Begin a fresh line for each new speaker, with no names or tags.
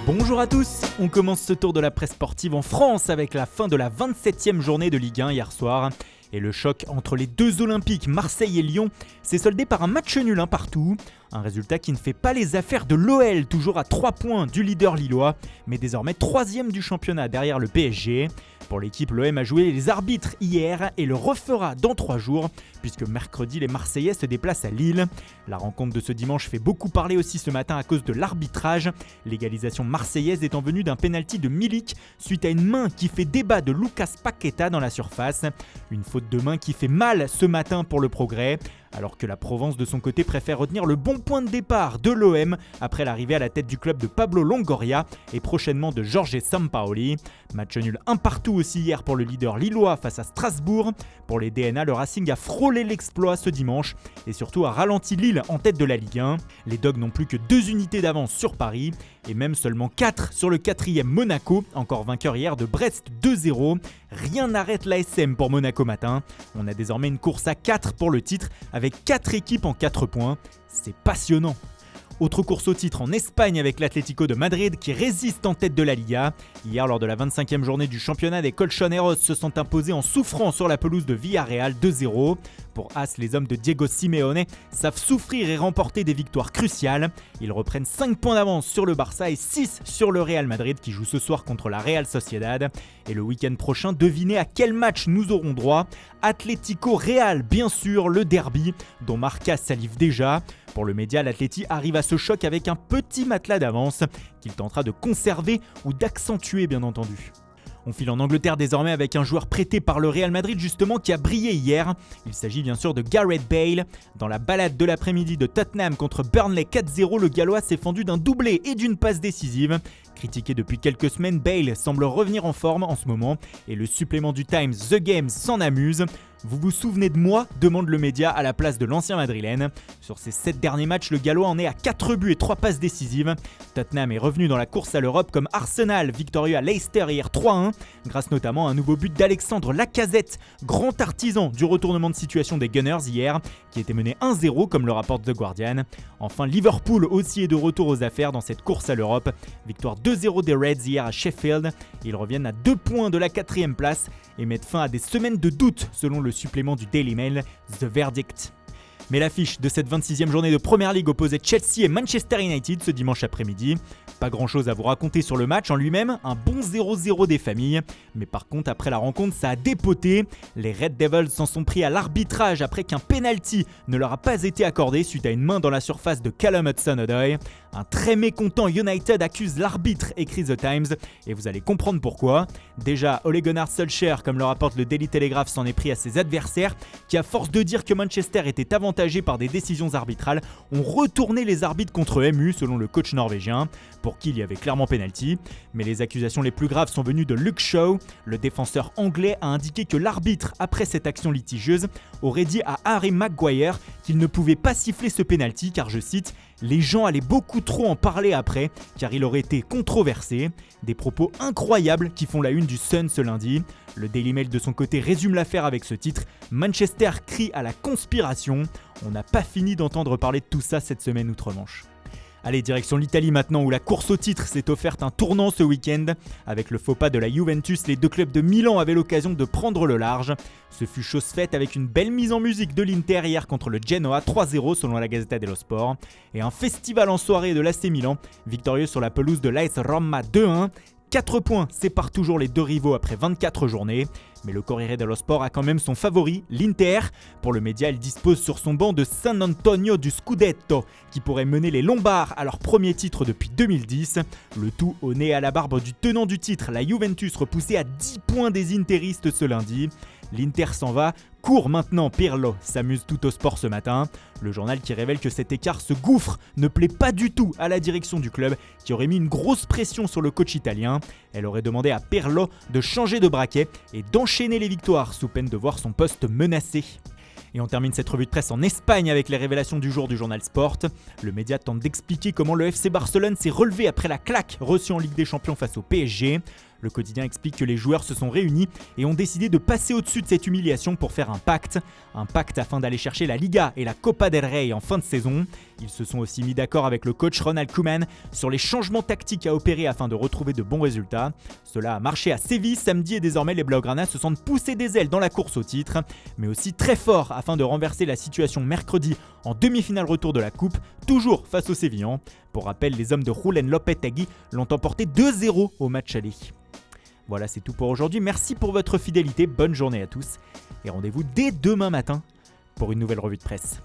Bonjour à tous, on commence ce tour de la presse sportive en France avec la fin de la 27e journée de Ligue 1 hier soir. Et le choc entre les deux Olympiques, Marseille et Lyon, s'est soldé par un match nul un partout. Un résultat qui ne fait pas les affaires de l'OL, toujours à 3 points du leader lillois, mais désormais 3e du championnat derrière le PSG. Pour l'équipe, l'OM a joué les arbitres hier et le refera dans 3 jours, puisque mercredi, les Marseillais se déplacent à Lille. La rencontre de ce dimanche fait beaucoup parler aussi ce matin à cause de l'arbitrage. L'égalisation marseillaise étant venue d'un pénalty de Milik suite à une main qui fait débat de Lucas Paqueta dans la surface. Une faute de main qui fait mal ce matin pour le Progrès, alors que la Provence de son côté préfère retenir le bon point de départ de l'OM après l'arrivée à la tête du club de Pablo Longoria et prochainement de Jorge Sampaoli. Match nul un partout aussi hier pour le leader lillois face à Strasbourg. Pour les DNA, le Racing a frôlé l'exploit ce dimanche et surtout a ralenti Lille en tête de la Ligue 1. Les Dogs n'ont plus que 2 unités d'avance sur Paris et même seulement 4 sur le 4e Monaco, encore vainqueur hier de Brest 2-0. Rien n'arrête l'ASM pour Monaco matin. On a désormais une course à 4 pour le titre avec 4 équipes en 4 points. C'est passionnant. Autre course au titre en Espagne avec l'Atlético de Madrid qui résiste en tête de la Liga. Hier, lors de la 25e journée du championnat, les Colchoneros se sont imposés en souffrant sur la pelouse de Villarreal 2-0. Pour As, les hommes de Diego Simeone savent souffrir et remporter des victoires cruciales. Ils reprennent 5 points d'avance sur le Barça et 6 sur le Real Madrid qui joue ce soir contre la Real Sociedad. Et le week-end prochain, devinez à quel match nous aurons droit. Atlético-Real, bien sûr, le derby dont Marca salive déjà. Pour le média, l'Atleti arrive à ce choc avec un petit matelas d'avance qu'il tentera de conserver ou d'accentuer bien entendu. On file en Angleterre désormais avec un joueur prêté par le Real Madrid justement qui a brillé hier. Il s'agit bien sûr de Gareth Bale. Dans la balade de l'après-midi de Tottenham contre Burnley 4-0, le Gallois s'est fendu d'un doublé et d'une passe décisive. Critiqué depuis quelques semaines, Bale semble revenir en forme en ce moment et le supplément du Times The Games s'en amuse. Vous vous souvenez de moi ? Demande le média à la place de l'ancien madrilène. Sur ses 7 derniers matchs, le Gallois en est à 4 buts et 3 passes décisives. Tottenham est revenu dans la course à l'Europe comme Arsenal, victorieux à Leicester hier 3-1, grâce notamment à un nouveau but d'Alexandre Lacazette, grand artisan du retournement de situation des Gunners hier, qui était mené 1-0 comme le rapporte The Guardian. Enfin, Liverpool aussi est de retour aux affaires dans cette course à l'Europe. Victoire 2-0 des Reds hier à Sheffield. Ils reviennent à 2 points de la 4e place et mettent fin à des semaines de doute selon le supplément du Daily Mail, The Verdict. Mais l'affiche de cette 26e journée de Premier League opposait Chelsea et Manchester United ce dimanche après-midi. Pas grand chose à vous raconter sur le match en lui-même, un bon 0-0 des familles. Mais par contre, après la rencontre, ça a dépoté. Les Red Devils s'en sont pris à l'arbitrage après qu'un penalty ne leur a pas été accordé suite à une main dans la surface de Callum Hudson-Odoi. Un très mécontent United accuse l'arbitre, écrit The Times, et vous allez comprendre pourquoi. Déjà, Ole Gunnar Solskjaer, comme le rapporte le Daily Telegraph, s'en est pris à ses adversaires, qui à force de dire que Manchester était avantagé par des décisions arbitrales, ont retourné les arbitres contre MU, selon le coach norvégien, pour qui il y avait clairement pénalty. Mais les accusations les plus graves sont venues de Luke Shaw. Le défenseur anglais a indiqué que l'arbitre, après cette action litigieuse, aurait dit à Harry Maguire qu'il ne pouvait pas siffler ce pénalty car, je cite, « Les gens allaient beaucoup trop en parler après car il aurait été controversé ». Des propos incroyables qui font la une du Sun ce lundi. Le Daily Mail de son côté résume l'affaire avec ce titre « Manchester crie à la conspiration ». On n'a pas fini d'entendre parler de tout ça cette semaine outre-Manche. Allez, direction l'Italie maintenant où la course au titre s'est offerte un tournant ce week-end. Avec le faux pas de la Juventus, les deux clubs de Milan avaient l'occasion de prendre le large. Ce fut chose faite avec une belle mise en musique de l'Inter hier contre le Genoa 3-0 selon la Gazzetta dello Sport. Et un festival en soirée de l'AC Milan, victorieux sur la pelouse de l'AS Roma 2-1. 4 points séparent toujours les deux rivaux après 24 journées. Mais le Corriere dello Sport a quand même son favori, l'Inter. Pour le média, il dispose sur son banc de San Antonio du Scudetto, qui pourrait mener les Lombards à leur premier titre depuis 2010. Le tout au nez à la barbe du tenant du titre, la Juventus repoussée à 10 points des Interistes ce lundi. L'Inter s'en va, court maintenant Pirlo, s'amuse tout au sport ce matin. Le journal qui révèle que cet écart, ce gouffre, ne plaît pas du tout à la direction du club qui aurait mis une grosse pression sur le coach italien. Elle aurait demandé à Pirlo de changer de braquet et d'enchaîner les victoires sous peine de voir son poste menacé. Et on termine cette revue de presse en Espagne avec les révélations du jour du journal Sport. Le média tente d'expliquer comment le FC Barcelone s'est relevé après la claque reçue en Ligue des Champions face au PSG. Le quotidien explique que les joueurs se sont réunis et ont décidé de passer au-dessus de cette humiliation pour faire un pacte afin d'aller chercher la Liga et la Copa del Rey en fin de saison. Ils se sont aussi mis d'accord avec le coach Ronald Koeman sur les changements tactiques à opérer afin de retrouver de bons résultats. Cela a marché à Séville samedi et désormais les Blaugrana se sentent pousser des ailes dans la course au titre, mais aussi très fort afin de renverser la situation mercredi en demi-finale retour de la Coupe, toujours face aux Sévillans. Pour rappel, les hommes de Julen Lopetegui l'ont emporté 2-0 au match aller. Voilà, c'est tout pour aujourd'hui. Merci pour votre fidélité, bonne journée à tous et rendez-vous dès demain matin pour une nouvelle revue de presse.